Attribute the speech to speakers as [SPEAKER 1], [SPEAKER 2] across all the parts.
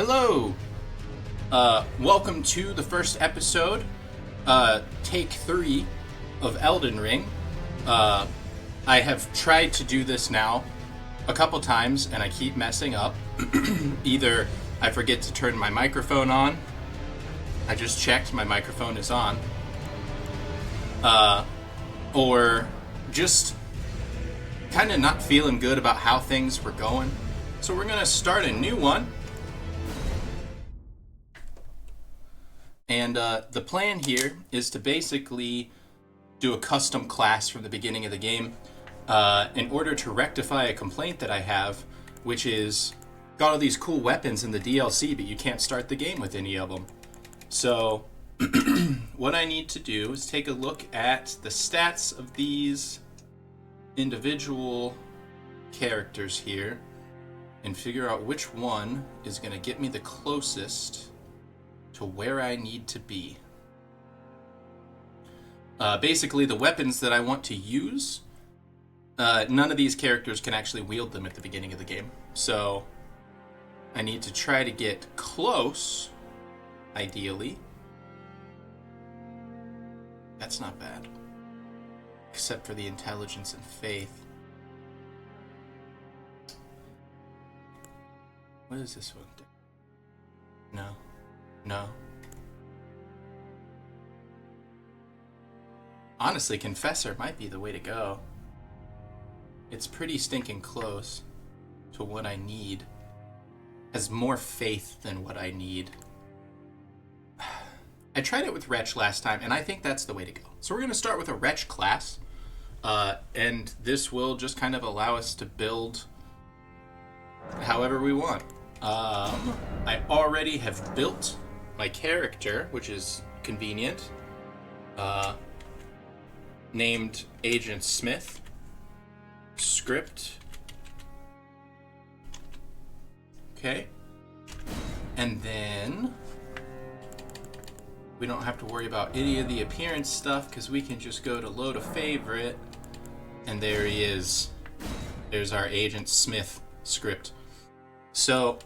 [SPEAKER 1] Hello! Welcome to the first episode, take 3 of Elden Ring. I have tried to do this now a couple times, and I keep messing up. Either I forget to turn my microphone on, I just checked, my microphone is on, or just kind of not feeling good about how things were going. So we're going to start a new one. And the plan here is to basically do a custom class from the beginning of the game in order to rectify a complaint that I have, which is got all these cool weapons in the DLC, but you can't start the game with any of them. So what I need to do is take a look at the stats of these individual characters here and figure out which one is going to get me the closest to where I need to be. Basically, the weapons that I want to use, none of these characters can actually wield them at the beginning of the game. So I need to try to get close, ideally. That's not bad. Except for the intelligence and faith. What does this one do? No. Honestly, Confessor might be the way to go. It's pretty stinking close to what I need. Has more faith than what I need. I tried it with Wretch last time, and I think that's the way to go. So we're going to start with a Wretch class. And this will just kind of allow us to build however we want. I already have built my character, which is convenient, named Agent Smith. Script. Okay. And then we don't have to worry about any of the appearance stuff because we can just go to load a favorite, and there he is. There's our Agent Smith script. So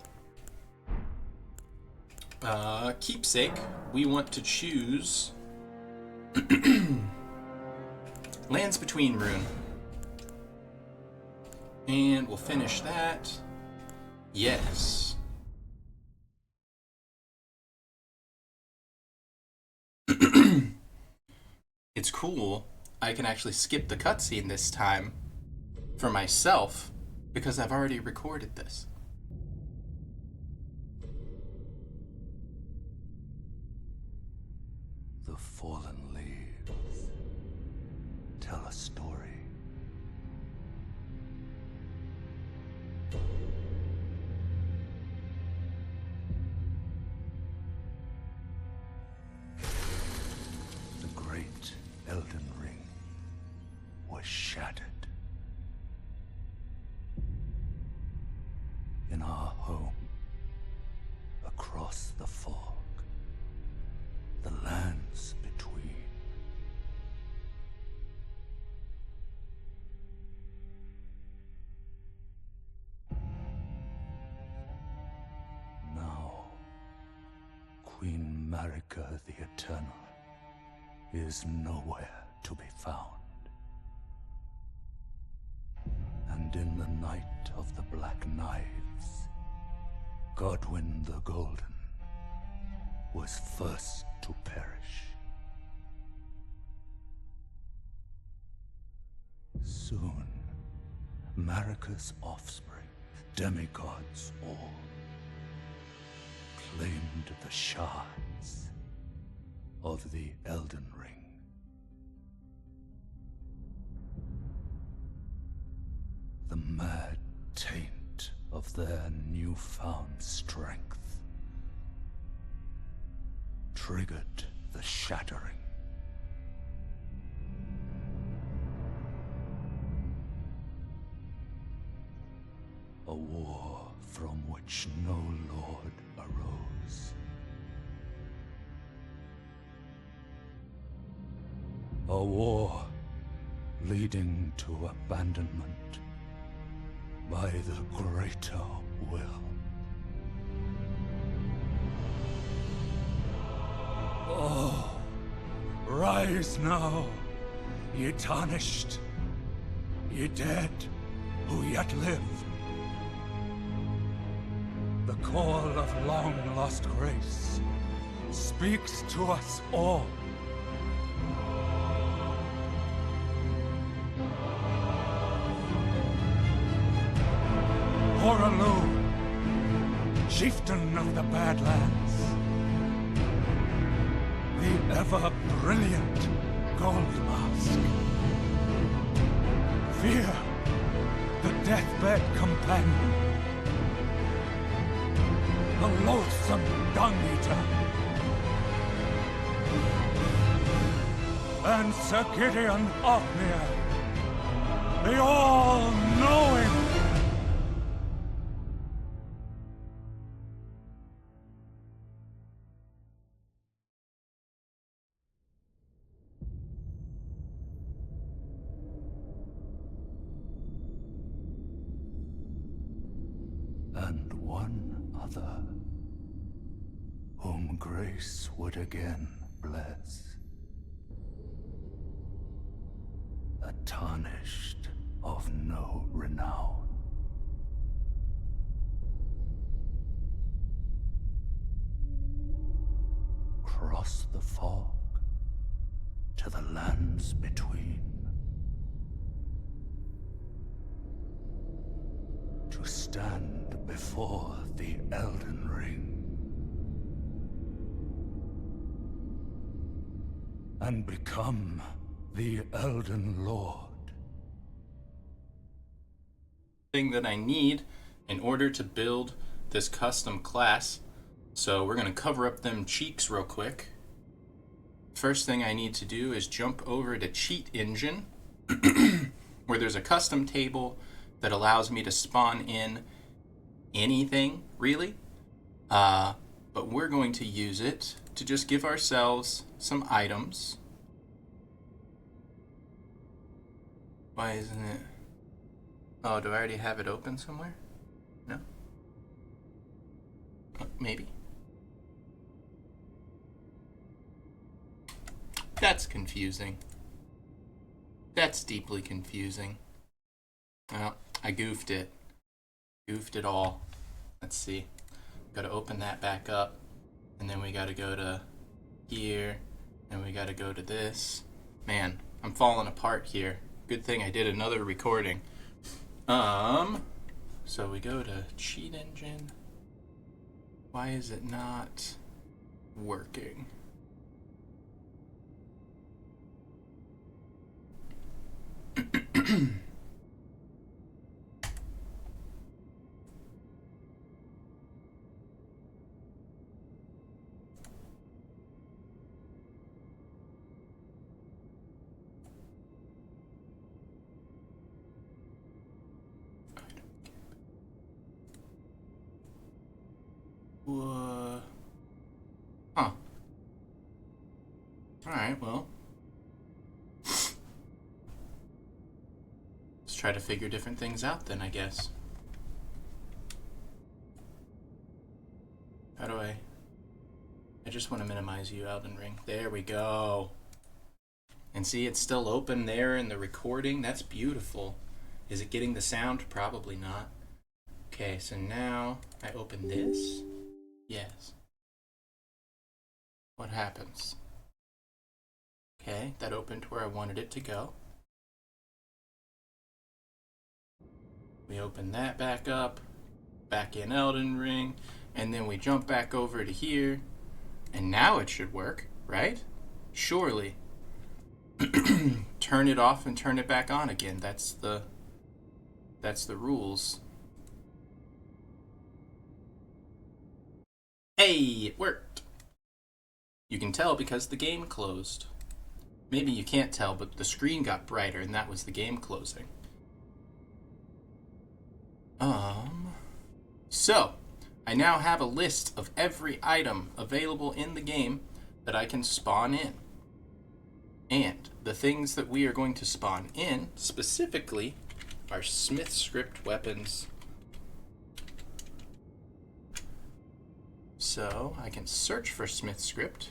[SPEAKER 1] keepsake, we want to choose Lands Between Rune. And we'll finish that. Yes. It's cool. I can actually skip the cutscene this time for myself because I've already recorded this.
[SPEAKER 2] The fallen leaves tell a story. The great Elden Ring was shattered. In our home, across the fog, the lands between. Now, Queen Marika the Eternal is nowhere to be found. And in the night of the Black Knives, Godwyn the Golden was first to perish. Soon, Marika's offspring, demigods all, claimed the shards of the Elden Ring. The mad taint of their newfound strength triggered the shattering. A war from which no lord arose. A war leading to abandonment by the greater will. Arise now, ye tarnished, ye dead who yet live. The call of long-lost grace speaks to us all. Horalu, chieftain of the Badlands, the ever-brilliant Gold Mask. Fear, the deathbed companion, the loathsome dung-eater, and Sir Gideon Ofnir, the all-knowing. And one other, whom grace would again bless. A tarnished of no renown. Cross the fog to the lands between. To stand before the Elden Ring. And become the Elden Lord.
[SPEAKER 1] Thing that I need in order to build this custom class. So we're going to cover up them cheeks real quick. First thing I need to do is jump over to Cheat Engine, where there's a custom table that allows me to spawn in anything, really. But we're going to use it to just give ourselves some items. Why isn't it? Oh, do I already have it open somewhere? No? Maybe. That's confusing. That's deeply confusing. Well, I goofed it. Goofed it all. Let's see. Gotta open that back up. And then we gotta go to here. And we gotta go to this. Man, I'm falling apart here. Good thing I did another recording. So we go to Cheat Engine. Why is it not working? Huh. Alright, well. Let's try to figure different things out then, I guess. How do I just want to minimize you, Elden Ring. There we go. And see, it's still open there in the recording. That's beautiful. Is it getting the sound? Probably not. Okay, so now I open this. Yes. What happens? Okay, that opened where I wanted it to go. We open that back up, back in Elden Ring, and then we jump back over to here, and now it should work, right? Surely. Turn it off and turn it back on again. That's the rules. Hey, it worked. You can tell because the game closed. Maybe you can't tell, but the screen got brighter and that was the game closing. So, I now have a list of every item available in the game that I can spawn in. And the things that we are going to spawn in, specifically, are Smithscript weapons. So, I can search for Smithscript,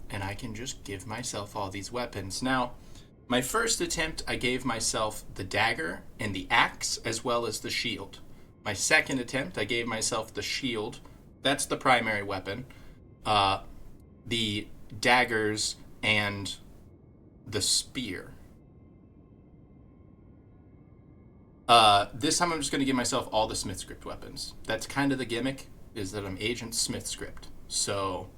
[SPEAKER 1] and I can just give myself all these weapons. Now, my first attempt, I gave myself the dagger and the axe, as well as the shield. My second attempt, I gave myself the shield. That's the primary weapon. The daggers and the spear. This time I'm just going to give myself all the Smithscript weapons. That's kind of the gimmick, is that I'm Agent Smithscript. So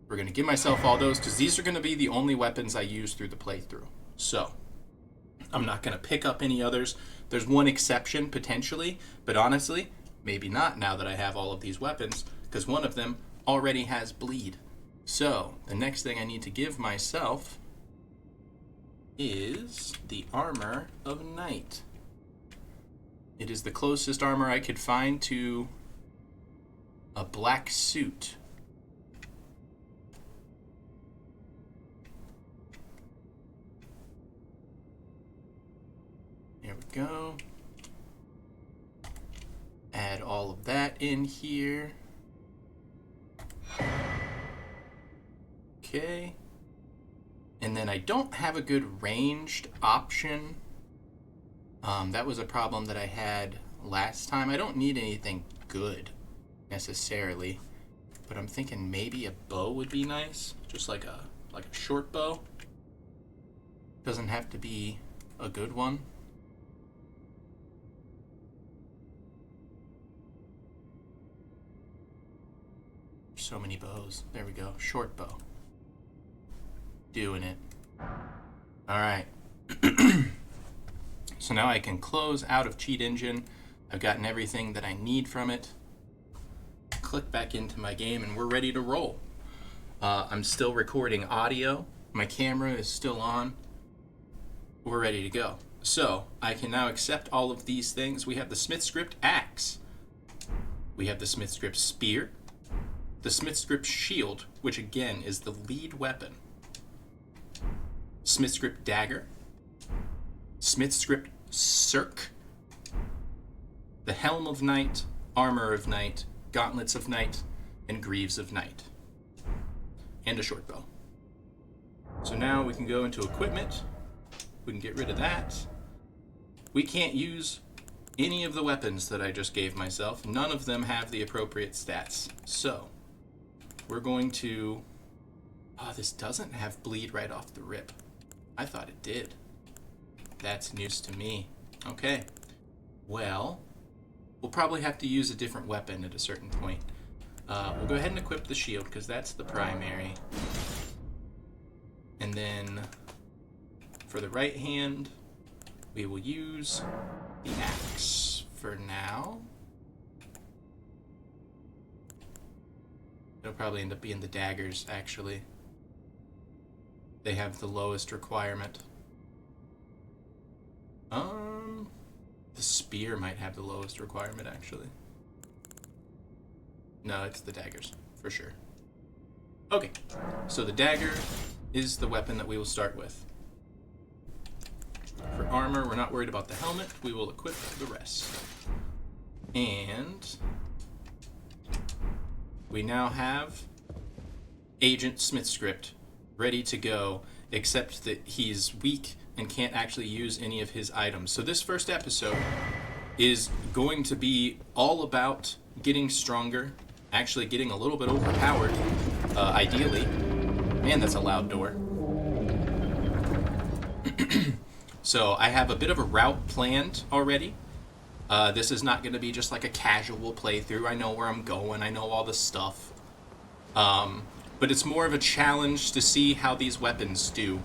[SPEAKER 1] we're going to give myself all those, because these are going to be the only weapons I use through the playthrough. So I'm not going to pick up any others. There's one exception, potentially, but honestly, maybe not now that I have all of these weapons, because one of them already has bleed. So the next thing I need to give myself is the Armor of Night. It is the closest armor I could find to a black suit. There we go. Add all of that in here. Okay. And then I don't have a good ranged option. That was a problem that I had last time. I don't need anything good necessarily, but I'm thinking maybe a bow would be nice, just like a short bow. Doesn't have to be a good one. So many bows. There we go. Short bow. Doing it. All right. So now I can close out of Cheat Engine. I've gotten everything that I need from it. Click back into my game and we're ready to roll. I'm still recording audio. My camera is still on. We're ready to go. So I can now accept all of these things. We have the Smithscript axe. We have the Smithscript spear. The Smithscript shield, which again is the lead weapon. Smithscript dagger. Smithscript cirque. The helm of night, armor of night, gauntlets of night, and greaves of night. And a short bow. So now we can go into equipment. We can get rid of that. We can't use any of the weapons that I just gave myself. None of them have the appropriate stats. So we're going to... Oh, this doesn't have bleed right off the rip. I thought it did. That's news to me. Okay. Well, we'll probably have to use a different weapon at a certain point. We'll go ahead and equip the shield, because that's the primary. And then for the right hand, we will use the axe for now. It'll probably end up being the daggers, actually. They have the lowest requirement. The spear might have the lowest requirement, actually. No, it's the daggers, for sure. Okay, so the dagger is the weapon that we will start with. For armor, we're not worried about the helmet. We will equip the rest. And we now have Agent Smithscript ready to go, except that he's weak and can't actually use any of his items. So this first episode is going to be all about getting stronger, actually getting a little bit overpowered, ideally. Man, that's a loud door. So I have a bit of a route planned already. This is not going to be just like a casual playthrough. I know where I'm going. I know all the stuff. But it's more of a challenge to see how these weapons do,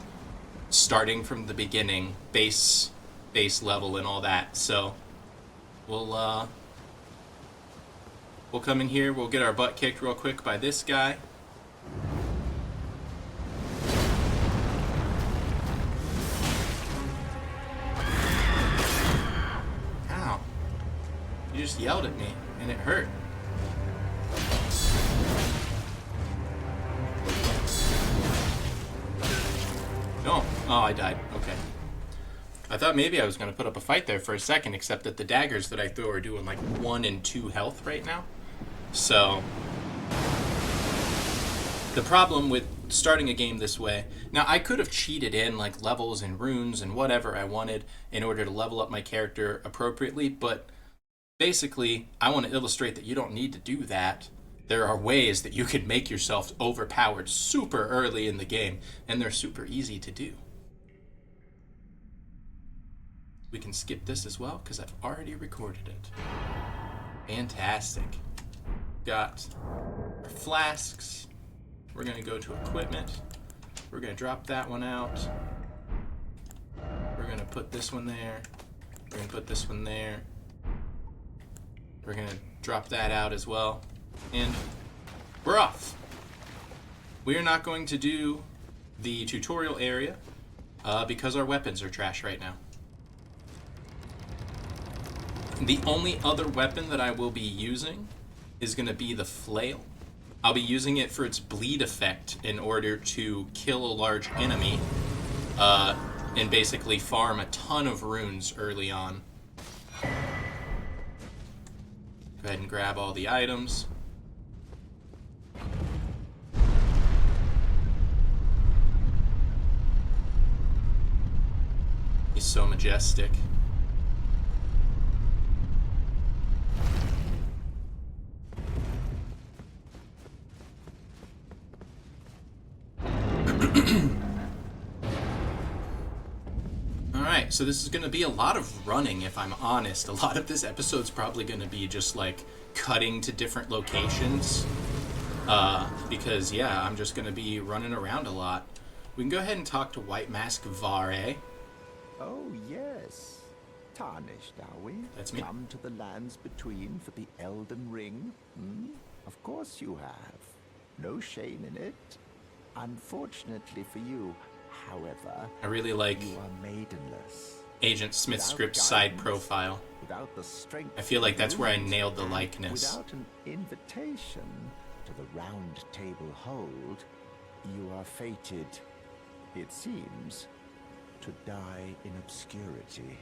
[SPEAKER 1] starting from the beginning, base level and all that. So we'll come in here. We'll get our butt kicked real quick by this guy. Ow. You just yelled at me and it hurt. No. Oh, I died. Okay. I thought maybe I was going to put up a fight there for a second, except that the daggers that I throw are doing like 1 and 2 health right now. So The problem with starting a game this way, now I could have cheated in like levels and runes and whatever I wanted in order to level up my character appropriately, but basically I want to illustrate that you don't need to do that. There are ways that you could make yourself overpowered super early in the game, and they're super easy to do. We can skip this as well because I've already recorded it. Fantastic. Got our flasks. We're going to go to equipment. We're going to drop that one out. We're going to put this one there. We're going to put this one there. We're going to drop that out as well. And we're off. We are not going to do the tutorial area because our weapons are trash right now. The only other weapon that I will be using is going to be the flail. I'll be using it for its bleed effect in order to kill a large enemy and basically farm a ton of runes early on. Go ahead and grab all the items. He's so majestic. Alright, so this is going to be a lot of running, if I'm honest. A lot of this episode's probably going to be just, like, cutting to different locations. Because, yeah, I'm just going to be running around a lot. We can go ahead and talk to White Mask Vare.
[SPEAKER 3] Oh, yes. Tarnished, are we?
[SPEAKER 1] That's me.
[SPEAKER 3] Come to the lands between for the Elden Ring? Hmm? Of course you have. No shame in it. Unfortunately for you, however,
[SPEAKER 1] I really like
[SPEAKER 3] you are maidenless.
[SPEAKER 1] Agent Smithscript's side profile.
[SPEAKER 3] Without the strength
[SPEAKER 1] I feel like that's where I
[SPEAKER 3] of
[SPEAKER 1] nailed the
[SPEAKER 3] and
[SPEAKER 1] likeness.
[SPEAKER 3] Without an invitation to the round table hold, you are fated, it seems, to die in obscurity.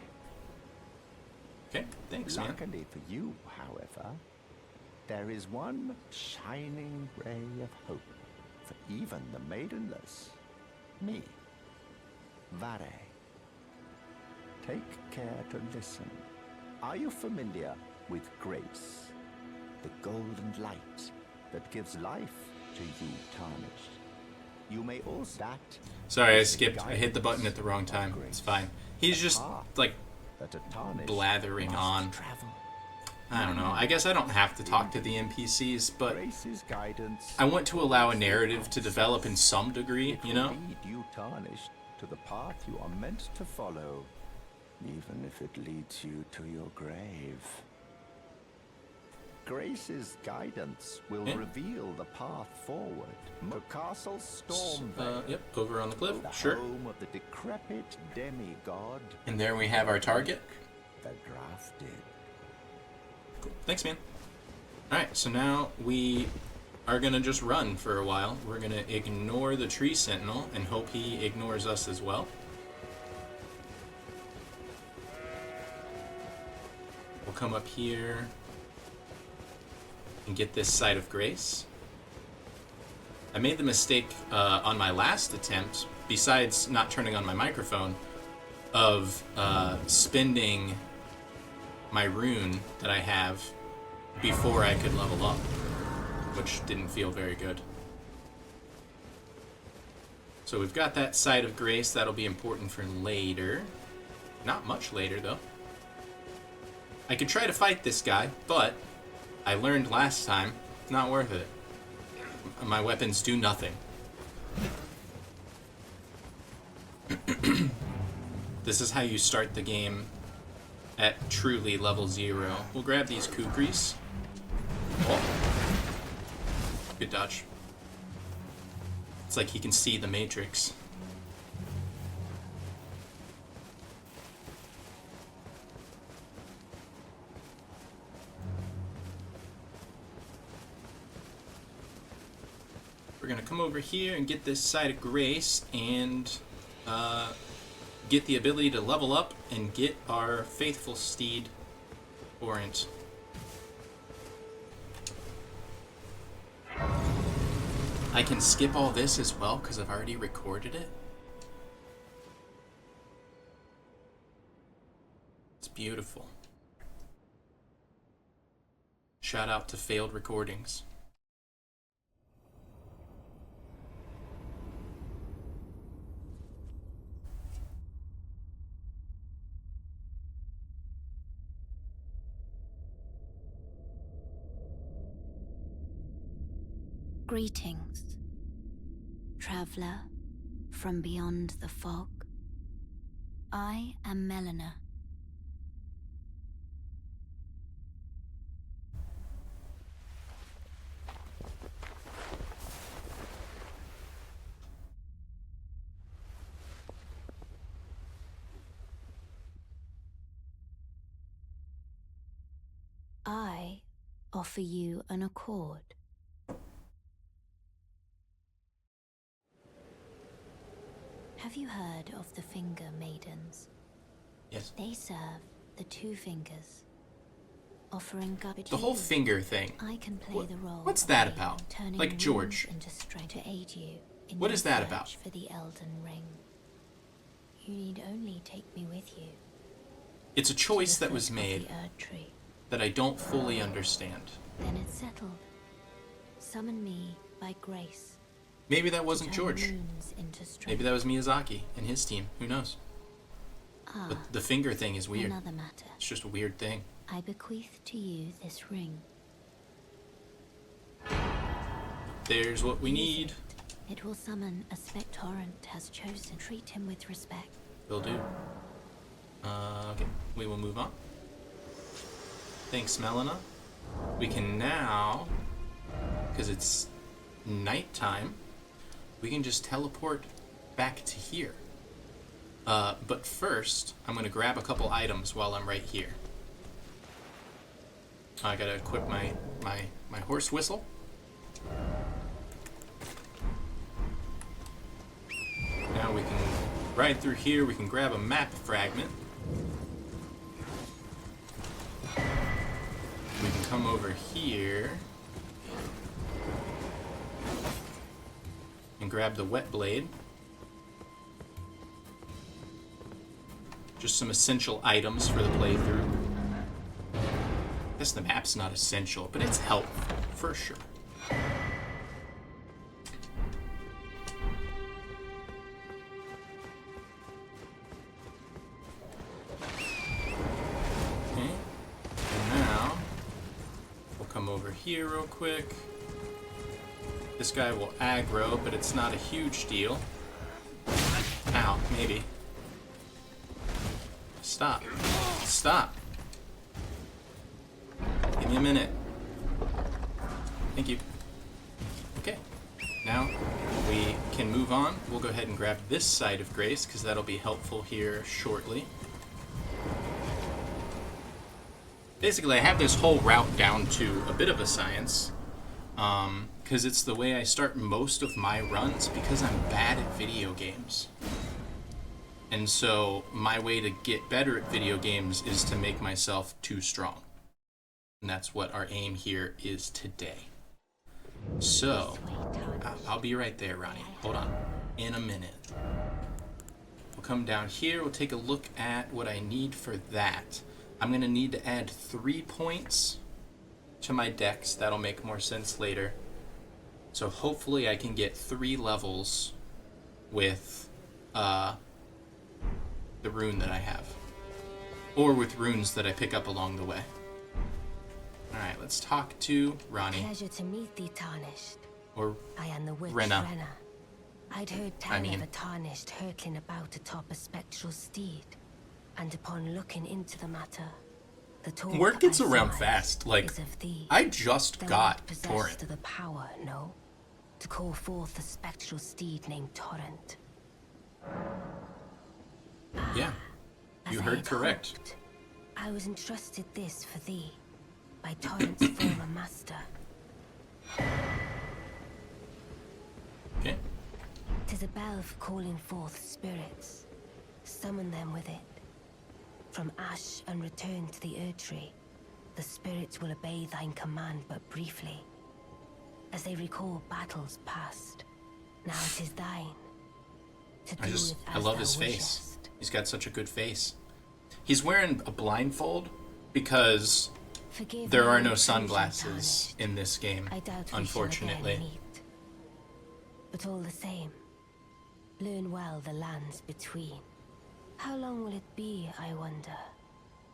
[SPEAKER 1] Okay, thanks, man.
[SPEAKER 3] Luckily for you, however, there is one shining ray of hope for even the maidenless. Me, Vare. Take care to listen. Are you familiar with grace? The golden light that gives life to you, Tarnished. You may also that.
[SPEAKER 1] Sorry, I skipped. I hit the button at the wrong time. It's fine. He's just, like,
[SPEAKER 3] that a tarnished
[SPEAKER 1] blathering
[SPEAKER 3] must
[SPEAKER 1] on.
[SPEAKER 3] travel.
[SPEAKER 1] I don't know. I guess I don't have to talk to the NPCs, but
[SPEAKER 3] Grace's guidance
[SPEAKER 1] I want to allow a narrative to develop in some degree, you know?
[SPEAKER 3] will lead you, Tarnished, to the path you are meant to follow, even if it leads you to your grave. Grace's guidance will
[SPEAKER 1] Yeah.
[SPEAKER 3] reveal the path forward to Castle Stormvale,
[SPEAKER 1] Yep, over on the cliff.
[SPEAKER 3] the
[SPEAKER 1] Sure.
[SPEAKER 3] home of the decrepit demigod,
[SPEAKER 1] And there we have our target.
[SPEAKER 3] the Drafted.
[SPEAKER 1] Cool. Thanks, man. Alright, so now we are going to just run for a while. We're going to ignore the tree sentinel and hope he ignores us as well. We'll come up here and get this site of grace. I made the mistake on my last attempt, besides not turning on my microphone, of spending my rune that I have before I could level up, which didn't feel very good. So we've got that site of grace. That'll be important for later. Not much later, though. I could try to fight this guy, but I learned last time, it's not worth it. My weapons do nothing. This is how you start the game at truly level 0. We'll grab these kukris. Oh. Good dodge. It's like he can see the Matrix. We're gonna come over here and get this site of grace and get the ability to level up and get our faithful steed, Orant. I can skip all this as well because I've already recorded it. It's beautiful. Shout out to failed recordings.
[SPEAKER 4] Greetings, traveler from beyond the fog. I am Melina. I offer you an accord. Have you heard of the Finger Maidens?
[SPEAKER 1] Yes.
[SPEAKER 4] They serve the two fingers, offering garbage.
[SPEAKER 1] The whole finger thing.
[SPEAKER 4] I can play the role.
[SPEAKER 1] What's that about? Like George.
[SPEAKER 4] Into strength to aid you in
[SPEAKER 1] What
[SPEAKER 4] your
[SPEAKER 1] is that
[SPEAKER 4] search
[SPEAKER 1] about?
[SPEAKER 4] For the Elden Ring. You need only take me with you.
[SPEAKER 1] It's a choice that was
[SPEAKER 4] The
[SPEAKER 1] made
[SPEAKER 4] Erd Tree.
[SPEAKER 1] that I don't fully understand.
[SPEAKER 4] Then it's settled. Summon me by grace.
[SPEAKER 1] Maybe that wasn't
[SPEAKER 4] Turn
[SPEAKER 1] George.
[SPEAKER 4] runes into strength.
[SPEAKER 1] Maybe that was Miyazaki and his team. Who knows? But the finger thing is weird.
[SPEAKER 4] Another matter.
[SPEAKER 1] It's just a weird thing.
[SPEAKER 4] I bequeath to you this ring.
[SPEAKER 1] There's what we
[SPEAKER 4] Use
[SPEAKER 1] need.
[SPEAKER 4] It will summon a spectorant has chosen. Treat him with respect.
[SPEAKER 1] Will do. Okay, we will move on. Thanks, Melina. We can now, because it's nighttime, we can just teleport back to here. But first, I'm going to grab a couple items while I'm right here. I gotta equip my horse whistle. Now we can ride through here, we can grab a map fragment. We can come over here and grab the wet blade. Just some essential items for the playthrough. I guess the map's not essential, but it's helpful, for sure. Okay, and now we'll come over here real quick. This guy will aggro, but it's not a huge deal. Ow, maybe. Stop. Stop. Give me a minute. Thank you. Okay. Now we can move on. We'll go ahead and grab this side of Grace, because that'll be helpful here shortly. Basically, I have this whole route down to a bit of a science. Because it's the way I start most of my runs, because I'm bad at video games. And so my way to get better at video games is to make myself too strong. And that's what our aim here is today. So, I'll be right there, Ronnie. Hold on. In a minute. We'll come down here. We'll take a look at what I need for that. I'm going to need to add 3 points to my dex. That'll make more sense later. So hopefully I can get 3 levels with the rune that I have. Or with runes that I pick up along the way. Alright, let's talk to Ronnie.
[SPEAKER 5] Pleasure to meet thee, Tarnished.
[SPEAKER 1] Or
[SPEAKER 5] I am the witch
[SPEAKER 1] Renna.
[SPEAKER 5] Renna. I'd heard tell of a Tarnished hurtling about atop a spectral steed, and upon looking into the matter, the talk
[SPEAKER 1] Word gets
[SPEAKER 5] I
[SPEAKER 1] around
[SPEAKER 5] surmise
[SPEAKER 1] fast. Like,
[SPEAKER 5] is of thee.
[SPEAKER 1] I just
[SPEAKER 5] Thou
[SPEAKER 1] got
[SPEAKER 5] art possessed
[SPEAKER 1] Torrent.
[SPEAKER 5] of the power, no, to call forth a spectral steed named Torrent.
[SPEAKER 1] Yeah, you
[SPEAKER 5] As I
[SPEAKER 1] heard
[SPEAKER 5] had
[SPEAKER 1] correct.
[SPEAKER 5] hoped, I was entrusted this for thee by Torrent's former master.
[SPEAKER 1] Okay.
[SPEAKER 5] 'Tis a bell for calling forth spirits. Summon them with it. From ash and return to the Erd Tree, the spirits will obey thine command but briefly. as they recall battles past. Now it is thine. To do with
[SPEAKER 1] I
[SPEAKER 5] as
[SPEAKER 1] love
[SPEAKER 5] thou
[SPEAKER 1] his face.
[SPEAKER 5] wishest.
[SPEAKER 1] He's got such a good face. He's wearing a blindfold because
[SPEAKER 5] Forgive
[SPEAKER 1] there
[SPEAKER 5] me
[SPEAKER 1] are
[SPEAKER 5] the
[SPEAKER 1] no
[SPEAKER 5] intrusion
[SPEAKER 1] sunglasses
[SPEAKER 5] tarnished.
[SPEAKER 1] in this game,
[SPEAKER 5] I doubt we shall
[SPEAKER 1] unfortunately.
[SPEAKER 5] again meet. But all the same, learn well the lands between. How long will it be, I wonder,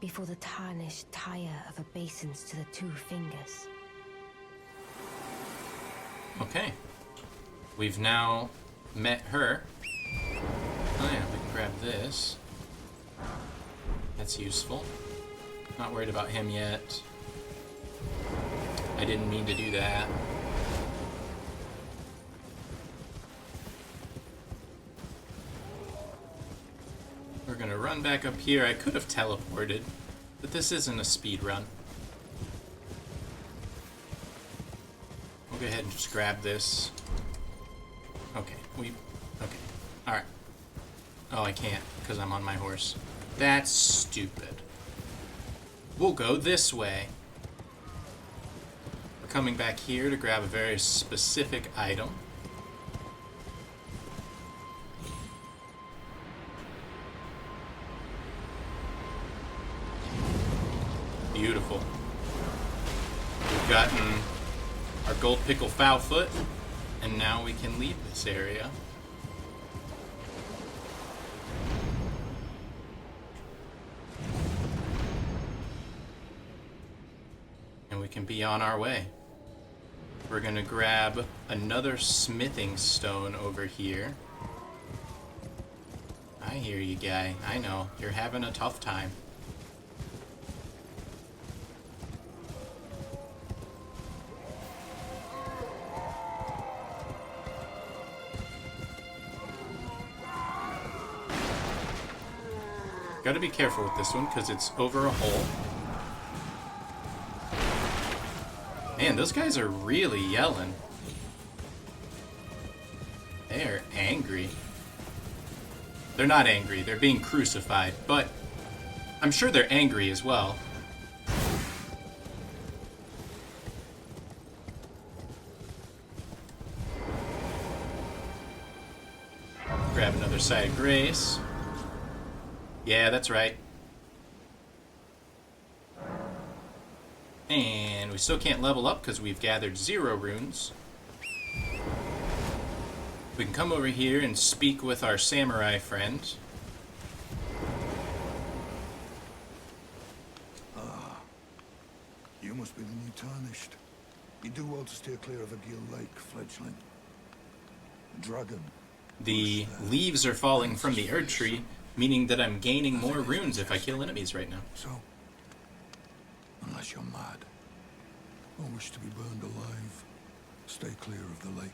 [SPEAKER 5] before the tarnished tire of obeisance to the two fingers?
[SPEAKER 1] Okay. We've now met her. Oh yeah, we can grab this. That's useful. Not worried about him yet. I didn't mean to do that. We're gonna run back up here. I could have teleported, but this isn't a speed run. We'll go ahead and just grab this. Okay, okay. Alright. Oh, I can't, because I'm on my horse. That's stupid. We'll go this way. We're coming back here to grab a very specific item. Beautiful. We've gotten our gold pickle foul foot, and now we can leave this area. And we can be on our way. We're gonna grab another smithing stone over here. I hear you, guy. I know. You're having a tough time. Gotta be careful with this one, because it's over a hole. Man, those guys are really yelling. They're angry. They're not angry, they're being crucified, but I'm sure they're angry as well. Grab another side of grace. Yeah, that's right. And we still can't level up because we've gathered 0 runes. We can come over here and speak with our samurai friend.
[SPEAKER 6] You must be the new Tarnished. You do well to steer clear of a Gill Lake, fledgling. Dragon.
[SPEAKER 1] The leaves are falling from the Erd Tree, meaning that I'm gaining more runes if I kill enemies right now.
[SPEAKER 6] So, unless you're mad, or wish to be burned alive, stay clear of the lake.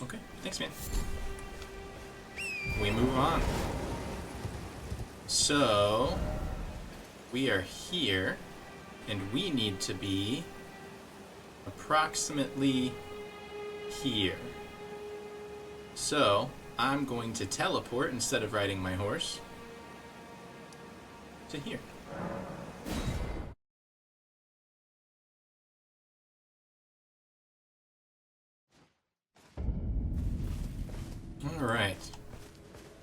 [SPEAKER 1] Okay, thanks, man. We move on. So, we are here, and we need to be approximately here. So, I'm going to teleport instead of riding my horse to here. Alright.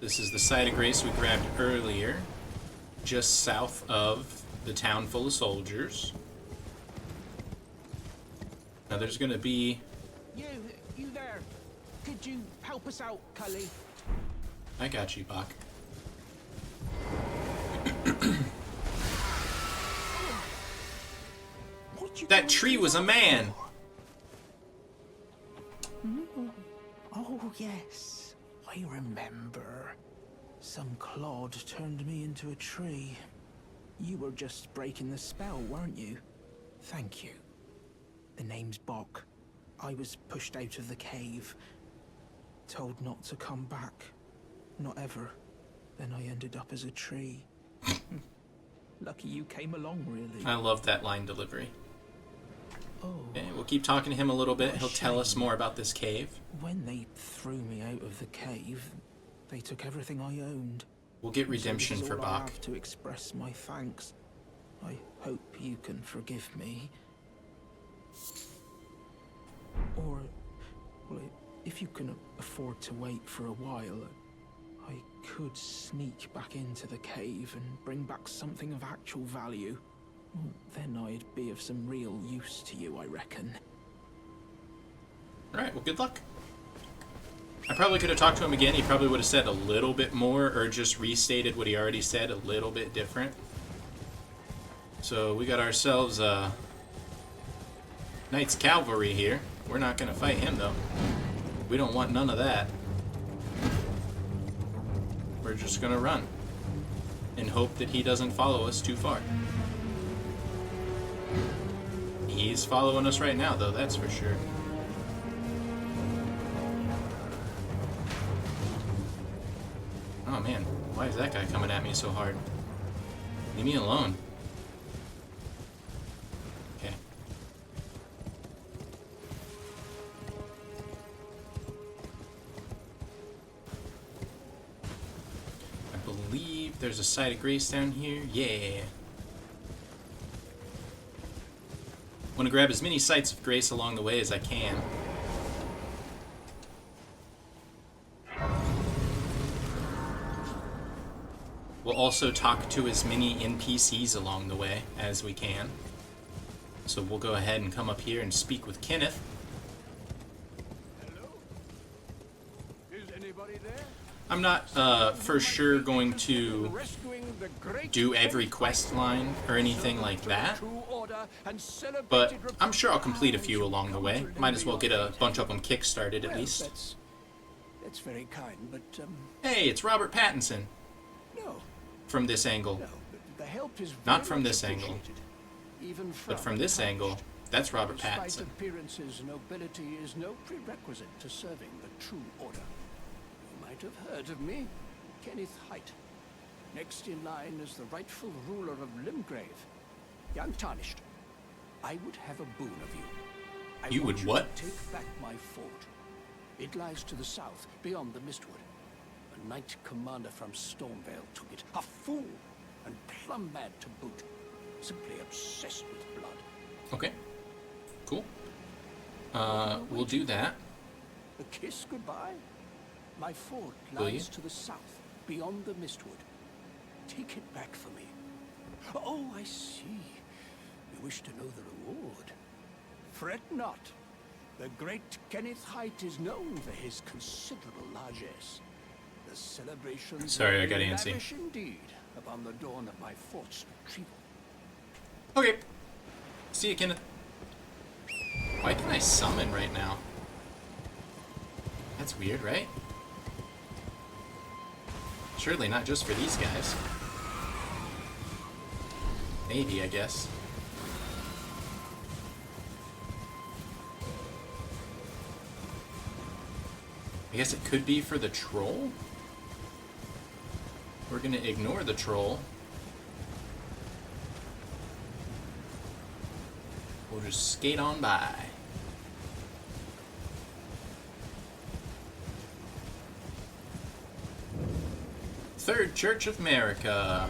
[SPEAKER 1] This is the site of grace we grabbed earlier, just south of the town full of soldiers. Now there's gonna be...
[SPEAKER 7] You there. Could you help us out, Cully?
[SPEAKER 1] I got you, Bach. That tree was a man!
[SPEAKER 7] Oh, yes. I remember. Some clod turned me into a tree. You were just breaking the spell, weren't you? Thank you. The name's Bok. I was pushed out of the cave. Told not to come back. Not ever. Then I ended up as a tree. Lucky you came along, really.
[SPEAKER 1] I love that line delivery.
[SPEAKER 7] Oh.
[SPEAKER 1] Okay, we'll keep talking to him a little bit. He'll tell us more about this cave.
[SPEAKER 7] When they threw me out of the cave, they took everything I owned.
[SPEAKER 1] We'll get redemption
[SPEAKER 7] So this is
[SPEAKER 1] for
[SPEAKER 7] all I
[SPEAKER 1] Bach.
[SPEAKER 7] have to express my thanks. I hope you can forgive me. Or, well, if you can afford to wait for a while, I could sneak back into the cave and bring back something of actual value. Well, then I'd be of some real use to you, I reckon.
[SPEAKER 1] Alright, well, good luck. I probably could have talked to him again. He probably would have said a little bit more, or just restated what he already said a little bit different. So we got ourselves Knight's Cavalry here. We're not going to fight him, though. We don't want none of that. We're just going to run and hope that he doesn't follow us too far. He's following us right now, though, that's for sure. Oh man, why is that guy coming at me so hard? Leave me alone. Okay. I believe there's a site of grace down here. Yeah. Want to grab as many sites of grace along the way as I can. We'll also talk to as many NPCs along the way as we can. So we'll go ahead and come up here and speak with Kenneth.
[SPEAKER 6] Hello? Is anybody there?
[SPEAKER 1] I'm not for sure going to
[SPEAKER 6] Rescuing the great
[SPEAKER 1] do every quest line or anything like that,
[SPEAKER 6] true order and
[SPEAKER 1] but
[SPEAKER 6] celebrated
[SPEAKER 1] I'm sure I'll complete a few along the way. Might as well get a bunch of them kick-started at
[SPEAKER 6] Well,
[SPEAKER 1] least.
[SPEAKER 6] That's very kind, but
[SPEAKER 1] Hey, it's Robert Pattinson
[SPEAKER 6] no,
[SPEAKER 1] from this angle.
[SPEAKER 6] no. The help is
[SPEAKER 1] Not
[SPEAKER 6] very
[SPEAKER 1] from
[SPEAKER 6] much
[SPEAKER 1] this angle.
[SPEAKER 6] appreciated, even
[SPEAKER 1] But from this angle, that's Robert
[SPEAKER 6] Despite
[SPEAKER 1] Pattinson.
[SPEAKER 6] appearances, nobility is no prerequisite to serving the true order. You might have heard of me, Kenneth Height. Next in line is the rightful ruler of Limgrave, the Untarnished. I would have a boon of you. I
[SPEAKER 1] You
[SPEAKER 6] want
[SPEAKER 1] would
[SPEAKER 6] to
[SPEAKER 1] what?
[SPEAKER 6] Take back my fort. It lies to the south, beyond the Mistwood. A knight commander from Stormvale took it. A fool, and plumb mad to boot. Simply obsessed with blood.
[SPEAKER 1] Okay, cool. We'll do that.
[SPEAKER 6] A kiss goodbye? My fort
[SPEAKER 1] Will you?
[SPEAKER 6] lies to the south, beyond the Mistwood. Take it back for me. Oh, I see. You wish to know the reward. Fret not. The great Kenneth Height is known for his considerable largesse. The celebrations
[SPEAKER 1] Sorry, I
[SPEAKER 6] will
[SPEAKER 1] got
[SPEAKER 6] be
[SPEAKER 1] antsy.
[SPEAKER 6] lavish indeed upon the dawn of my fort's retrieval.
[SPEAKER 1] Okay. See you, Kenneth. Why can I summon right now? That's weird, right? Surely not just for these guys. Maybe, I guess. I guess it could be for the troll? We're gonna ignore the troll. We'll just skate on by. Third Church of America.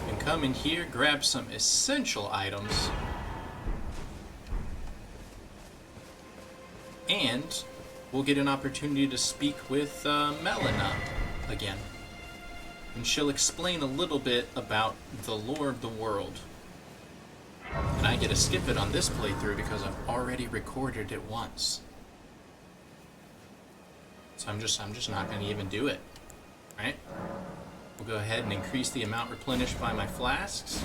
[SPEAKER 1] You can come in here, grab some essential items. And we'll get an opportunity to speak with Melina again. And she'll explain a little bit about the lore of the world. And I get to skip it on this playthrough because I've already recorded it once. So I'm just not going to even do it. Right? We'll go ahead and increase the amount replenished by my flasks.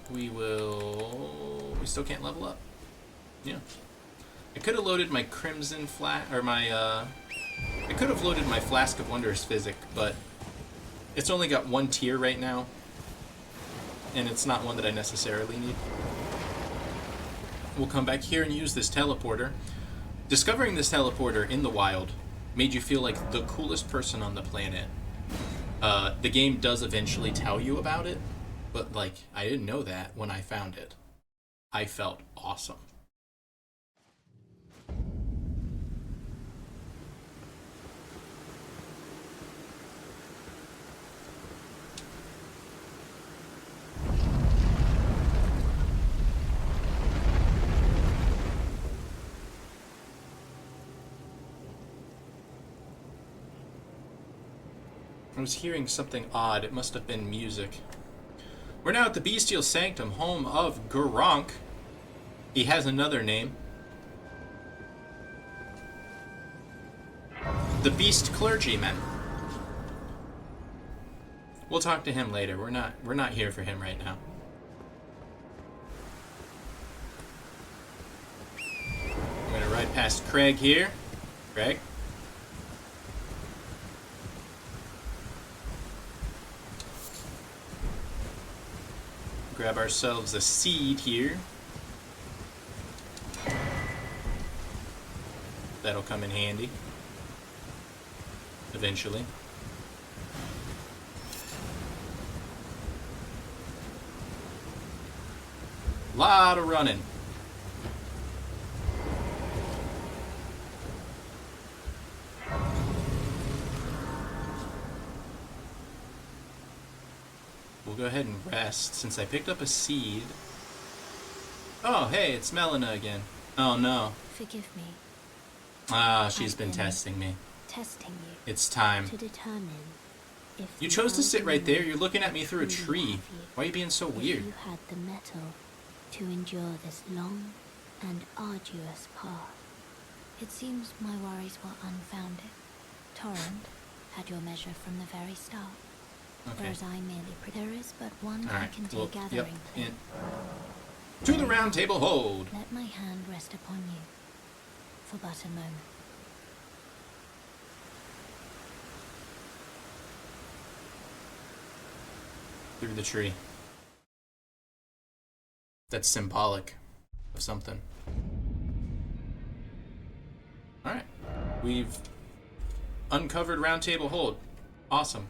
[SPEAKER 1] We still can't level up. Yeah. I could have loaded my Crimson I could have loaded my Flask of Wondrous Physic, but it's only got one tier right now, and it's not one that I necessarily need. We'll come back here and use this teleporter. Discovering this teleporter in the wild made you feel like the coolest person on the planet. The game does eventually tell you about it, but like, I didn't know that when I found it. I felt awesome. I was hearing something odd. It must have been music. We're now at the Bestial Sanctum, home of Gronk. He has another name. The Beast Clergyman. We'll talk to him later. We're not here for him right now. I'm gonna ride past Craig here. Craig. Grab ourselves a seed here. That'll come in handy. Eventually. Lot of running. We'll go ahead and rest since I picked up a seed. Oh, hey, it's Melina again. Oh no.
[SPEAKER 4] Forgive me.
[SPEAKER 1] Ah, she's been testing me.
[SPEAKER 4] Testing you.
[SPEAKER 1] It's time.
[SPEAKER 4] To determine if
[SPEAKER 1] You
[SPEAKER 4] the
[SPEAKER 1] chose to sit right there.
[SPEAKER 4] golden
[SPEAKER 1] You're looking at me through a
[SPEAKER 4] truly
[SPEAKER 1] tree.
[SPEAKER 4] have you.
[SPEAKER 1] Why are you being so
[SPEAKER 4] If
[SPEAKER 1] weird?
[SPEAKER 4] you had the mettle to endure this long and arduous path. It seems my worries were unfounded. Torrent had your measure from the very start.
[SPEAKER 1] Okay.
[SPEAKER 4] Whereas I merely there is but one
[SPEAKER 1] Alright,
[SPEAKER 4] vacant
[SPEAKER 1] well,
[SPEAKER 4] gathering
[SPEAKER 1] yep,
[SPEAKER 4] place.
[SPEAKER 1] To the round table hold.
[SPEAKER 4] Let my hand rest upon you for but a moment.
[SPEAKER 1] Through the tree. That's symbolic of something. Alright. We've uncovered round table hold. Awesome.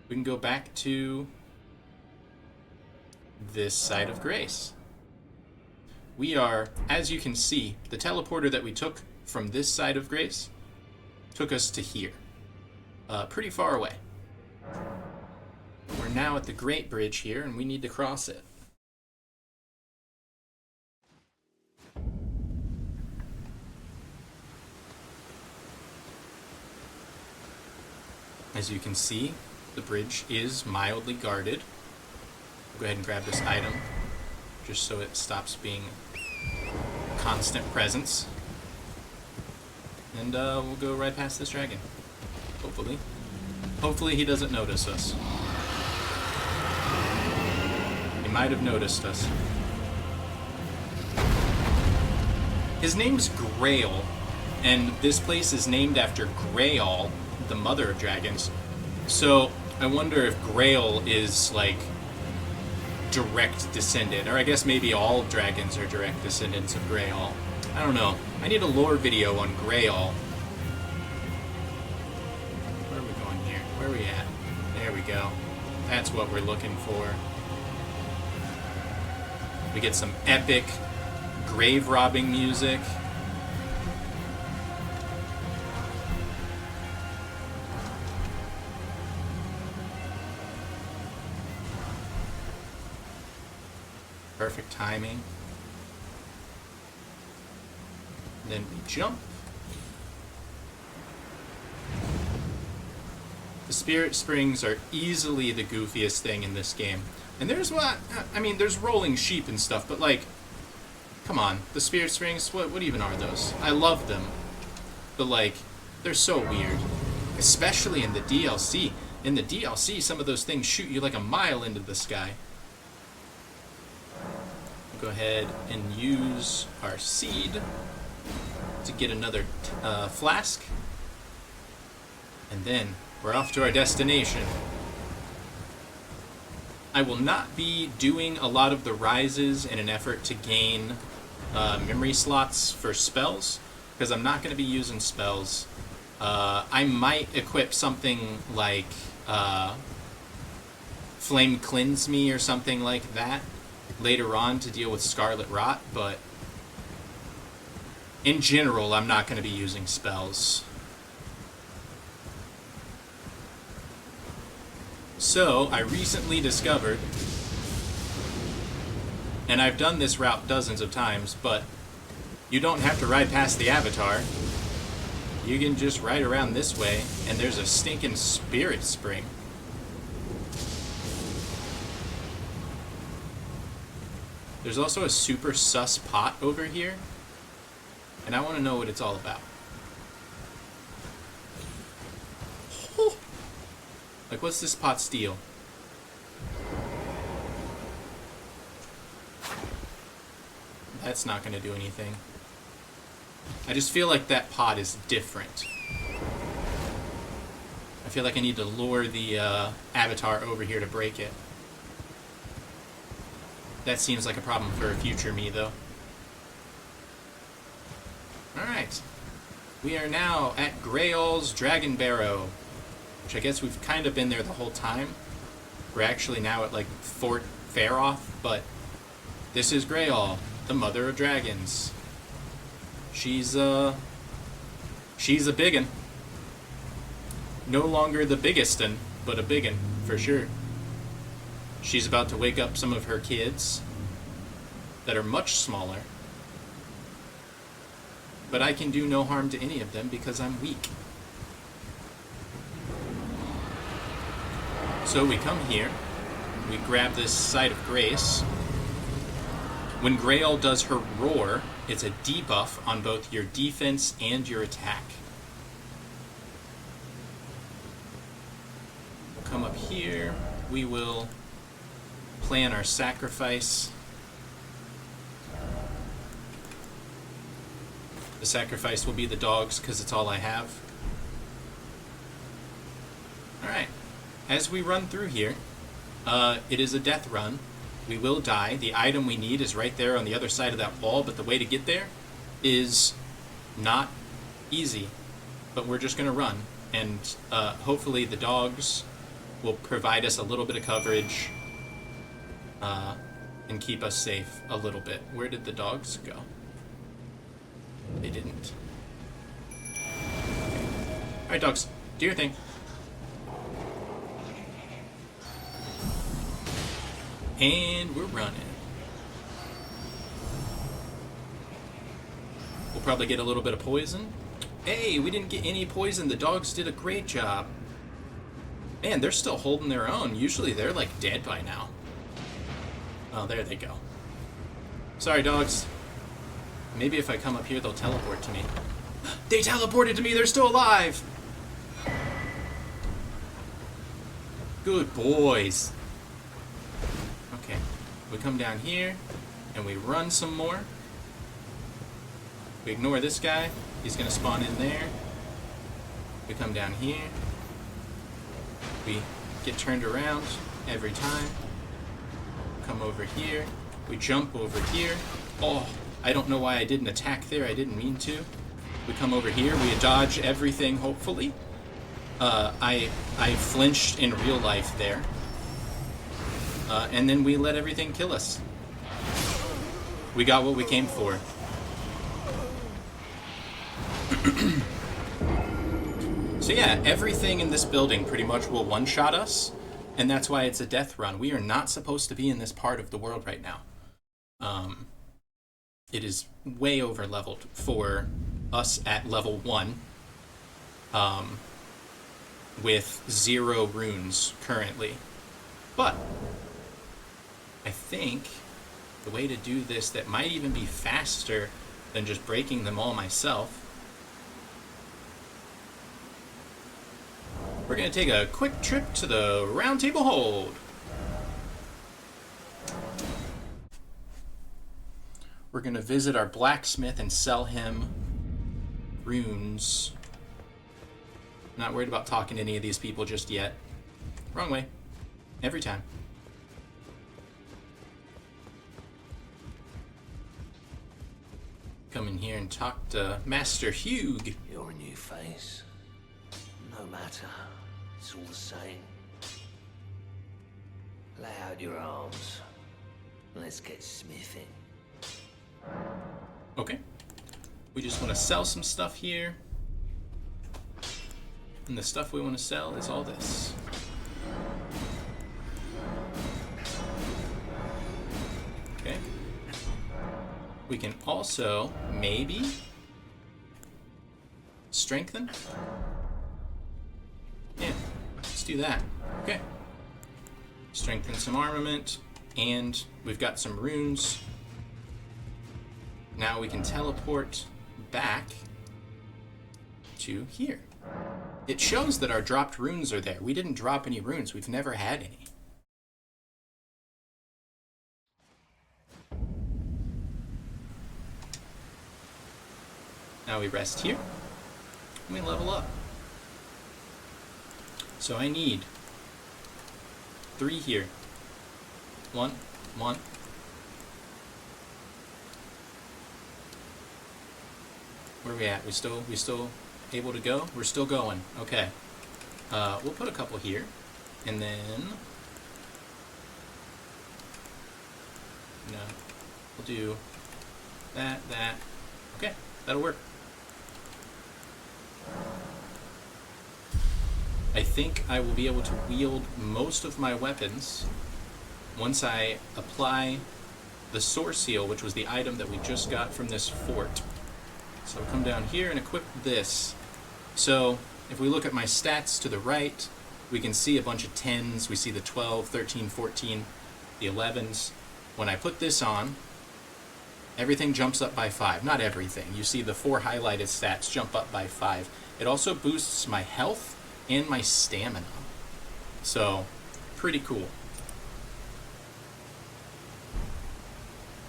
[SPEAKER 1] We can go back to this side of grace. We are, as you can see, the teleporter that we took from this side of grace took us to here. Pretty far away. We're now at the Great Bridge here, and we need to cross it. As you can see, the bridge is mildly guarded. We'll go ahead and grab this item, just so it stops being a constant presence. And we'll go right past this dragon. Hopefully. Hopefully he doesn't notice us. He might have noticed us. His name's Grail, and this place is named after Grail, the mother of dragons. So I wonder if Grail is like direct descendant, or I guess maybe all dragons are direct descendants of Grail. I don't know. I need a lore video on Grail. Where are we going here? Where are we at? There we go. That's what we're looking for. We get some epic grave robbing music. Perfect timing. Then we jump. The Spirit Springs are easily the goofiest thing in this game. And there's there's rolling sheep and stuff, but like, come on, the Spirit Springs, what even are those? I love them, but like, they're so weird. Especially in the DLC. In the DLC, some of those things shoot you like a mile into the sky. Go ahead and use our seed to get another flask. And then we're off to our destination. I will not be doing a lot of the rises in an effort to gain memory slots for spells, because I'm not going to be using spells. I might equip something like Flame Cleanse Me or something like that later on to deal with Scarlet Rot, but in general, I'm not going to be using spells. So, I recently discovered, and I've done this route dozens of times, but you don't have to ride past the Avatar. You can just ride around this way, and there's a stinking spirit spring. There's also a super sus pot over here, and I want to know what it's all about. Oh. Like, what's this pot's deal? That's not going to do anything. I just feel like that pot is different. I feel like I need to lure the avatar over here to break it. That seems like a problem for a future me, though. Alright. We are now at Greyall's Dragon Barrow, which I guess we've kind of been there the whole time. We're actually now at, like, Fort Faroth, but this is Greyall, the mother of dragons. She's a biggin'. No longer the biggest-un, but a biggin', for sure. She's about to wake up some of her kids that are much smaller. But I can do no harm to any of them because I'm weak. So we come here, we grab this Site of Grace. When Greyall does her roar, it's a debuff on both your defense and your attack. We'll come up here, we will plan our sacrifice. The sacrifice will be the dogs because it's all I have. Alright, as we run through here, it is a death run. We will die. The item we need is right there on the other side of that wall, but the way to get there is not easy. But we're just going to run, and hopefully the dogs will provide us a little bit of coverage and keep us safe a little bit. Where did the dogs go? They didn't. Okay. Alright, dogs, do your thing. And we're running. We'll probably get a little bit of poison. Hey, we didn't get any poison. The dogs did a great job. Man, they're still holding their own. Usually they're like dead by now. Oh, there they go. Sorry, dogs. Maybe if I come up here, they'll teleport to me. They teleported to me. They're still alive. Good boys. Okay, we come down here, and we run some more. We ignore this guy. He's going to spawn in there. We come down here. We get turned around every time. Come over here. We jump over here. Oh, I don't know why I didn't attack there. I didn't mean to. We come over here. We dodge everything, hopefully. I flinched in real life there. And then we let everything kill us. We got what we came for. So yeah, everything in this building pretty much will one-shot us, and that's why it's a death run. We are not supposed to be in this part of the world right now. It is way over-leveled for us at level 1, with 0 runes currently. But I think the way to do this that might even be faster than just breaking them all myself, we're going to take a quick trip to the Round Table Hold. We're going to visit our blacksmith and sell him runes. Not worried about talking to any of these people just yet. Wrong way. Every time. Come in here and talk to Master Hugh.
[SPEAKER 8] You're a new face. No matter. It's all the same. Lay out your arms. Let's get smithing.
[SPEAKER 1] Okay. We just want to sell some stuff here. And the stuff we want to sell is all this. Okay. We can also maybe strengthen? Yeah, let's do that. Okay. Strengthen some armament, and we've got some runes. Now we can teleport back to here. It shows that our dropped runes are there. We didn't drop any runes. We've never had any. Now we rest here, and we level up. So I need 3 here. 1, 1. Where are we at? We still able to go? We're still going. Okay. We'll put a couple here, and then no, we'll do that. Okay, that'll work. I think I will be able to wield most of my weapons once I apply the Source Seal, which was the item that we just got from this fort. So I'll come down here and equip this. So if we look at my stats to the right, we can see a bunch of 10s. We see the 12, 13, 14, the 11s. When I put this on, everything jumps up by 5. Not everything. You see the 4 highlighted stats jump up by 5. It also boosts my health and my stamina. So, pretty cool.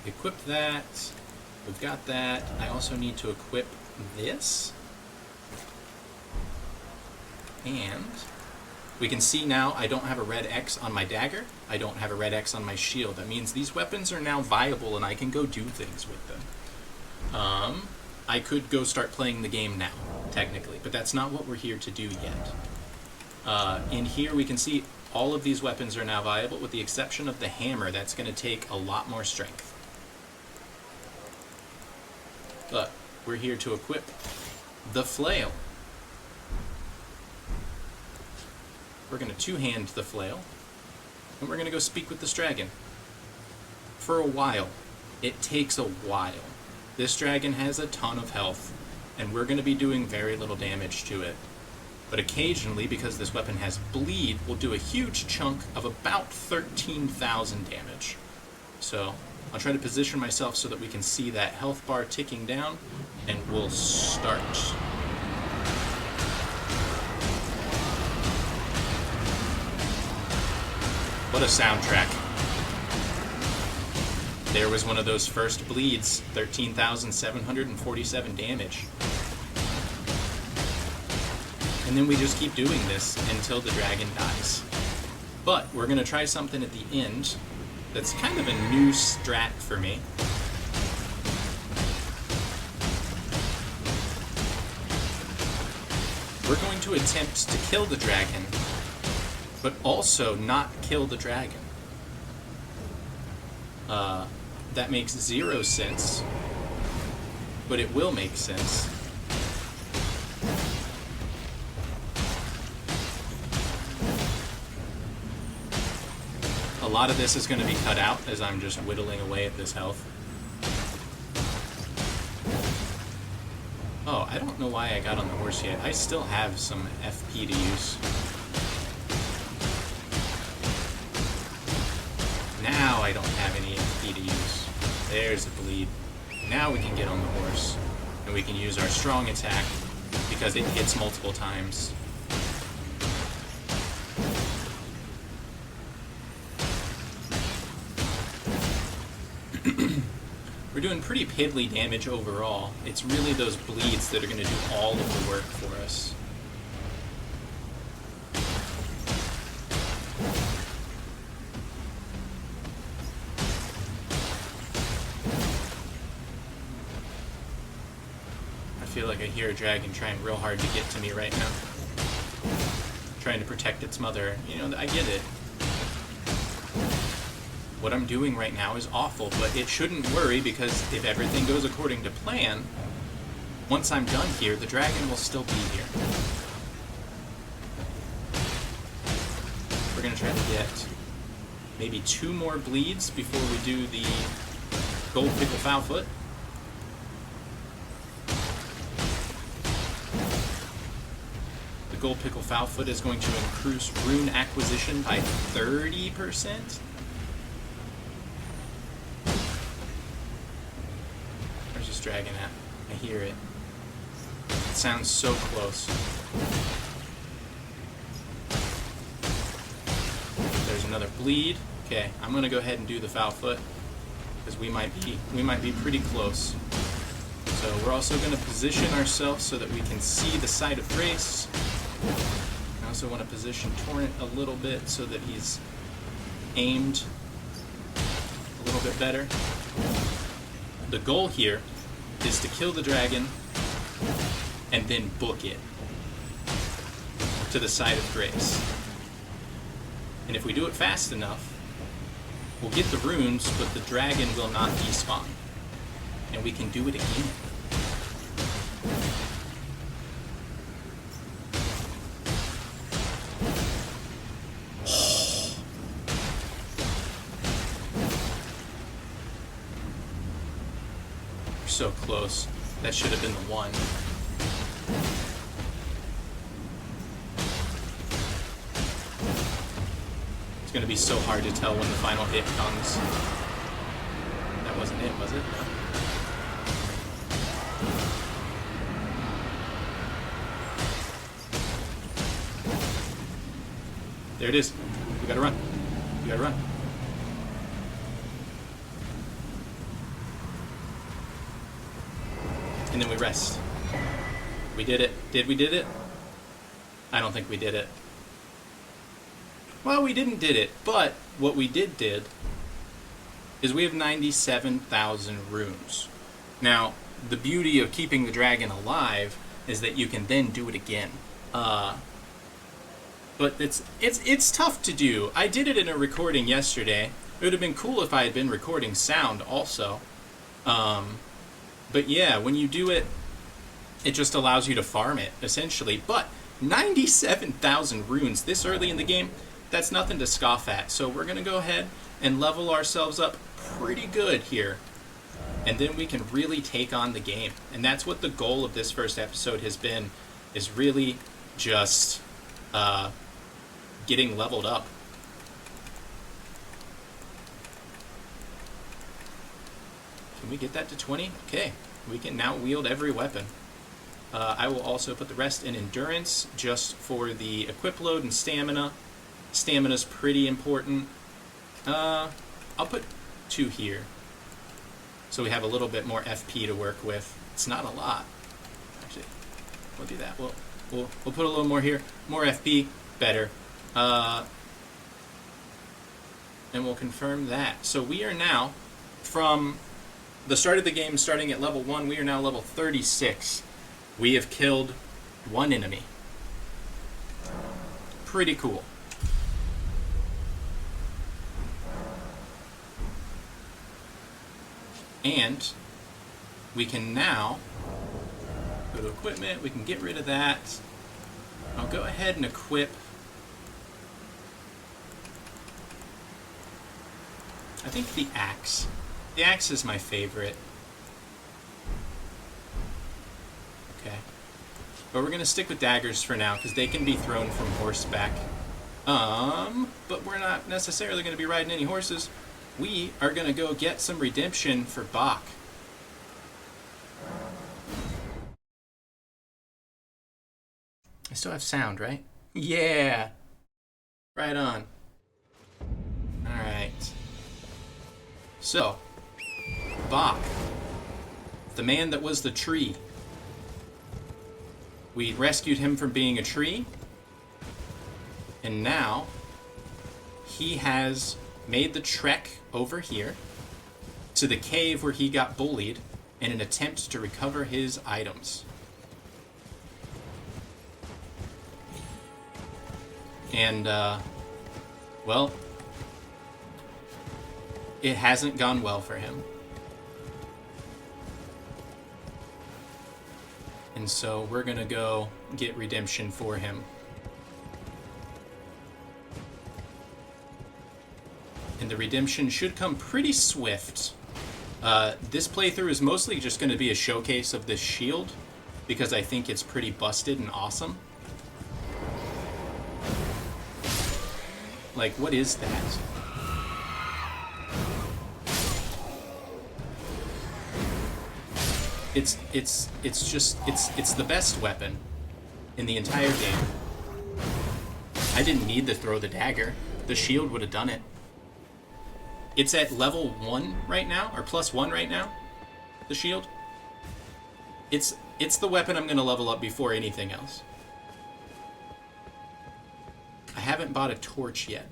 [SPEAKER 1] Equip that. We've got that. I also need to equip this. And we can see now I don't have a red X on my dagger. I don't have a red X on my shield. That means these weapons are now viable and I can go do things with them. I could go start playing the game now, technically, but that's not what we're here to do yet. In here we can see all of these weapons are now viable with the exception of the hammer. That's going to take a lot more strength. But we're here to equip the flail. We're going to two-hand the flail, and we're going to go speak with this dragon. For a while. It takes a while. This dragon has a ton of health, and we're going to be doing very little damage to it. But occasionally, because this weapon has bleed, we'll do a huge chunk of about 13,000 damage. So I'll try to position myself so that we can see that health bar ticking down, and we'll start. What a soundtrack. There was one of those first bleeds, 13,747 damage. And then we just keep doing this until the dragon dies. But we're going to try something at the end that's kind of a new strat for me. We're going to attempt to kill the dragon, but also not kill the dragon. That makes 0 sense, but it will make sense. A lot of this is going to be cut out as I'm just whittling away at this health. Oh, I don't know why I got on the horse yet. I still have some FP to use. Now I don't have any FP to use. There's a bleed. Now we can get on the horse, and we can use our strong attack because it hits multiple times. We're doing pretty piddly damage overall. It's really those bleeds that are going to do all of the work for us. I feel like I hear a dragon trying real hard to get to me right now. Trying to protect its mother. You know, I get it. What I'm doing right now is awful, but it shouldn't worry because if everything goes according to plan, once I'm done here, the dragon will still be here. We're going to try to get maybe 2 more bleeds before we do the Gold Pickle Foul Foot. Gold Pickle Foulfoot is going to increase rune acquisition by 30%. Where's this dragon at? I hear it. It sounds so close. There's another bleed. Okay, I'm gonna go ahead and do the Foulfoot because we might be pretty close. So we're also going to position ourselves so that we can see the side of Grace. I also want to position Torrent a little bit so that he's aimed a little bit better. The goal here is to kill the dragon and then book it to the side of Grace. And if we do it fast enough, we'll get the runes, but the dragon will not despawn. And we can do it again. We're so close. That should have been the one. It's going to be so hard to tell when the final hit comes. That wasn't it, was it? There it is. We gotta run. We gotta run. And then we rest. We did it. Did we did it? I don't think we did it. Well, we didn't did it, but what we did is we have 97,000 runes. Now, the beauty of keeping the dragon alive is that you can then do it again. But it's tough to do. I did it in a recording yesterday. It would have been cool if I had been recording sound also. But yeah, when you do it, it just allows you to farm it, essentially. But 97,000 runes this early in the game, that's nothing to scoff at. So we're going to go ahead and level ourselves up pretty good here. And then we can really take on the game. And that's what the goal of this first episode has been, is really just getting leveled up. Can we get that to 20? Okay, we can now wield every weapon. I will also put the rest in endurance just for the equip load and stamina. Stamina's pretty important. I'll put 2 here, so we have a little bit more FP to work with. It's not a lot. Actually, we'll do that. We'll put a little more here. More FP, better. And we'll confirm that. So we are now, from the start of the game, starting at level 1, we are now level 36. We have killed 1 enemy. Pretty cool. And we can now go to equipment. We can get rid of that. I'll go ahead and equip. I think the axe. The axe is my favorite. Okay. But we're going to stick with daggers for now, because they can be thrown from horseback. But we're not necessarily going to be riding any horses. We are going to go get some redemption for Bach. I still have sound, right? Yeah! Right on. Alright. So, Bach, the man that was the tree. We rescued him from being a tree, and now he has made the trek over here to the cave where he got bullied in an attempt to recover his items. And, well, it hasn't gone well for him. And so we're gonna go get redemption for him. And the redemption should come pretty swift. This playthrough is mostly just going to be a showcase of this shield, because I think it's pretty busted and awesome. Like, what is that? It's the best weapon in the entire game. I didn't need to throw the dagger. The shield would have done it. It's at level 1 right now, or +1 right now, the shield. It's the weapon I'm going to level up before anything else. I haven't bought a torch yet.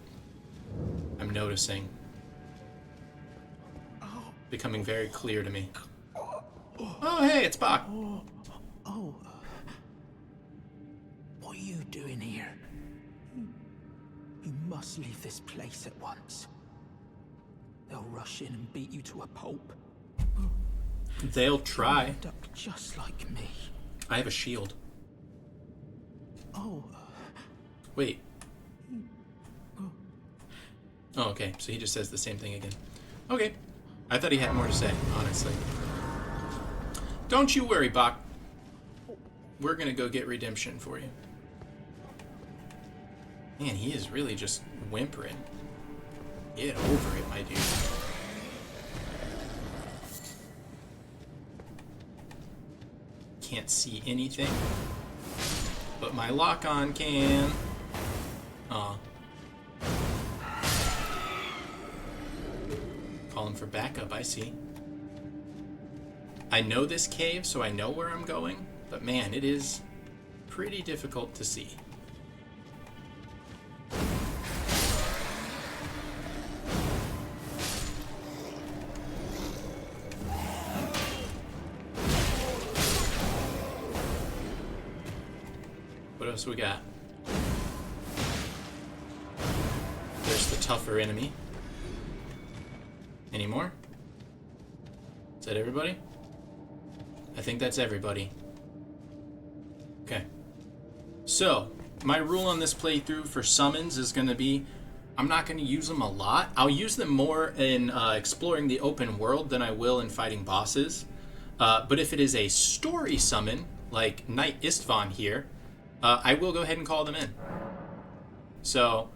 [SPEAKER 1] I'm noticing. Becoming very clear to me. Oh, hey, it's Bach.
[SPEAKER 7] Oh. What are you doing here? You must leave this place at once. They'll rush in and beat you to a pulp.
[SPEAKER 1] They'll try.
[SPEAKER 7] End up just like me.
[SPEAKER 1] I have a shield.
[SPEAKER 7] Oh.
[SPEAKER 1] Wait. Oh, okay. So he just says the same thing again. Okay. I thought he had more to say, honestly. Don't you worry, Bach. We're gonna go get redemption for you. Man, he is really just whimpering. Get over it, my dude. Can't see anything. But my lock-on can. Aw. Calling for backup, I see. I know this cave, so I know where I'm going, but man, it is pretty difficult to see. What else we got? There's the tougher enemy. Any more? Is that everybody? I think that's everybody. Okay. So, my rule on this playthrough for summons is going to be, I'm not going to use them a lot. I'll use them more in exploring the open world than I will in fighting bosses. But if it is a story summon, like Knight Istvan here, I will go ahead and call them in. So,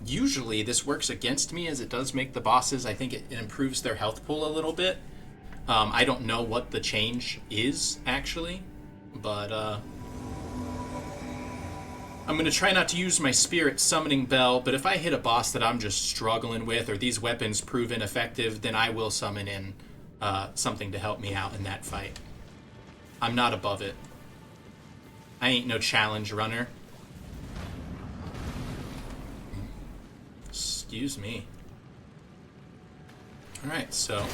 [SPEAKER 1] usually this works against me as it does make the bosses. I think it improves their health pool a little bit. I don't know what the change is, actually, but I'm going to try not to use my spirit summoning bell, but if I hit a boss that I'm just struggling with, or these weapons prove ineffective, then I will summon in something to help me out in that fight. I'm not above it. I ain't no challenge runner. Excuse me. Alright, so...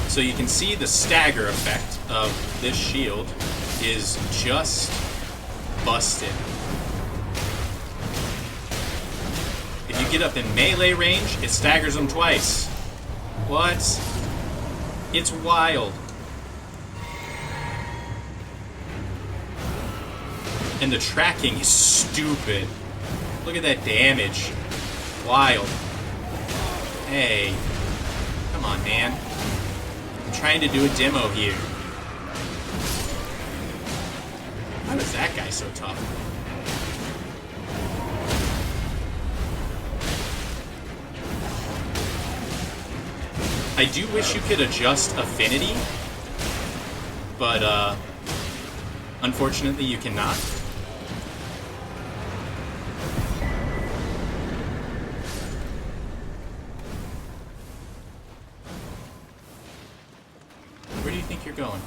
[SPEAKER 1] So you can see the stagger effect of this shield is just busted. If you get up in melee range, it staggers them twice. What? It's wild. And the tracking is stupid. Look at that damage. Wild. Hey. Come on, man. I'm trying to do a demo here. How is that guy so tough? I do wish you could adjust affinity, but unfortunately you cannot. Where do you think you're going?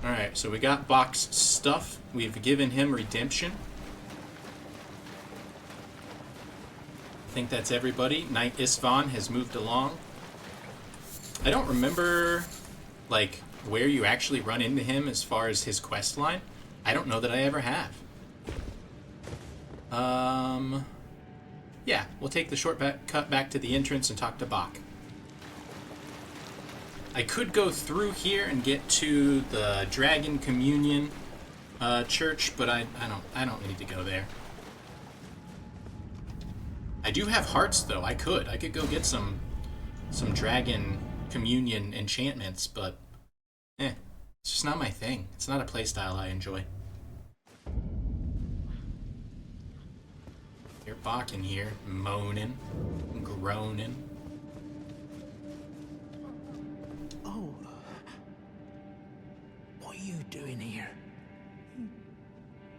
[SPEAKER 1] Alright, so we got Bach's stuff. We've given him redemption. I think that's everybody. Knight Istvan has moved along. I don't remember, like, where you actually run into him as far as his quest line. I don't know that I ever have. Yeah, we'll take the shortcut back to the entrance and talk to Bach. I could go through here and get to the Dragon Communion church, but I don't need to go there. I do have hearts though. I could go get some Dragon Communion enchantments, but It's just not my thing. It's not a playstyle I enjoy. You're Bach in here, moaning, groaning.
[SPEAKER 7] Oh. What are you doing here?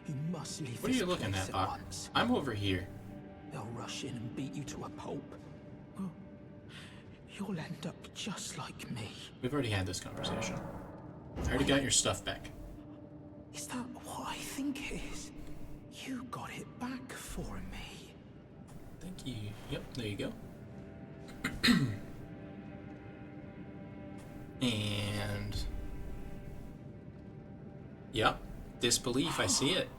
[SPEAKER 7] You must leave
[SPEAKER 1] What are
[SPEAKER 7] this
[SPEAKER 1] you looking
[SPEAKER 7] place
[SPEAKER 1] at, Bach?
[SPEAKER 7] once.
[SPEAKER 1] I'm over here.
[SPEAKER 7] They'll rush in and beat you to a pulp. Oh, you'll end up just like me.
[SPEAKER 1] We've already had this conversation. I already got your stuff back.
[SPEAKER 7] Is that what I think it is? You got it back for me.
[SPEAKER 1] Thank you. Yep, there you go. And... Yep, disbelief, I see it.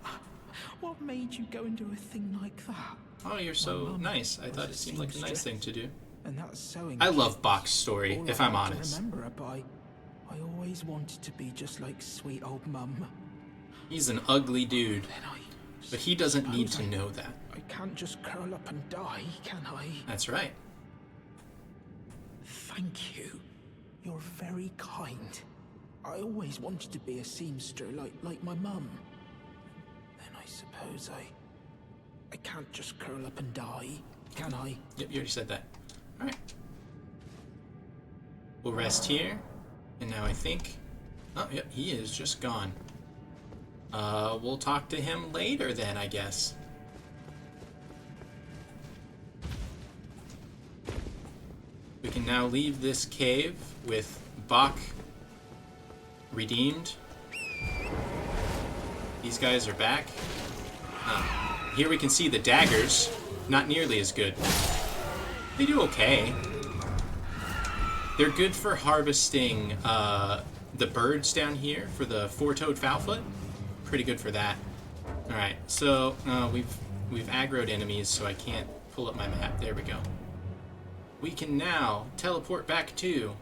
[SPEAKER 7] What made you go and do a thing like that?
[SPEAKER 1] Oh, you're so nice. I thought it seemed like a nice thing to do.
[SPEAKER 7] And that's sewing.
[SPEAKER 1] I love Bach's story,
[SPEAKER 7] All
[SPEAKER 1] if
[SPEAKER 7] I
[SPEAKER 1] I'm
[SPEAKER 7] had to
[SPEAKER 1] honest.
[SPEAKER 7] remember her by. I always wanted to be just like sweet old Mum.
[SPEAKER 1] He's an ugly dude,
[SPEAKER 7] Then I.
[SPEAKER 1] but he doesn't need to
[SPEAKER 7] suppose
[SPEAKER 1] know that.
[SPEAKER 7] I can't just curl up and die, can I?
[SPEAKER 1] That's right.
[SPEAKER 7] Thank you. You're very kind. I always wanted to be a seamster like my mum. Then I suppose I can't just curl up and die, can I?
[SPEAKER 1] Yep, you already said that. Alright. We'll rest here. And now I think... Oh, yep, he is just gone. We'll talk to him later then, I guess. We can now leave this cave with Bach redeemed. These guys are back. Here we can see the daggers. Not nearly as good. They do okay. They're good for harvesting the birds down here for the four-toed fowlfoot. Pretty good for that. Alright, so we've aggroed enemies, so I can't pull up my map. There we go. We can now teleport back to...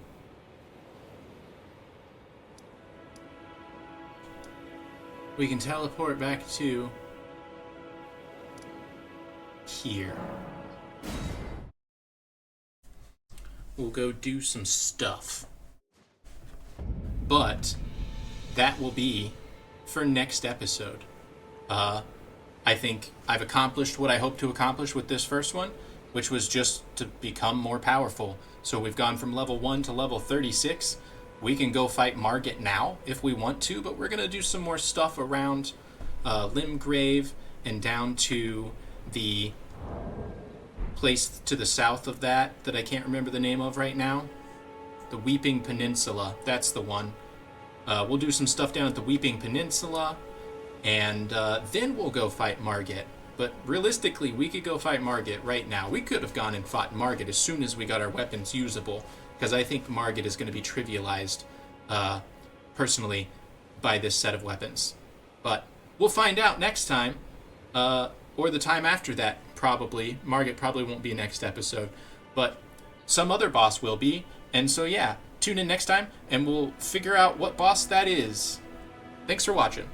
[SPEAKER 1] We can teleport back to... here. We'll go do some stuff. But that will be for next episode. I think I've accomplished what I hoped to accomplish with this first one, which was just to become more powerful. So we've gone from level 1 to level 36. We can go fight Margit now if we want to, but we're going to do some more stuff around Limgrave and down to the place to the south of that I can't remember the name of right now. The Weeping Peninsula, that's the one. We'll do some stuff down at the Weeping Peninsula, and then we'll go fight Margit. But realistically, we could go fight Margit right now. We could have gone and fought Margit as soon as we got our weapons usable, because I think Margit is going to be trivialized, personally, by this set of weapons. But we'll find out next time, or the time after that, probably. Margit probably won't be next episode, but some other boss will be. And so yeah, tune in next time, and we'll figure out what boss that is. Thanks for watching.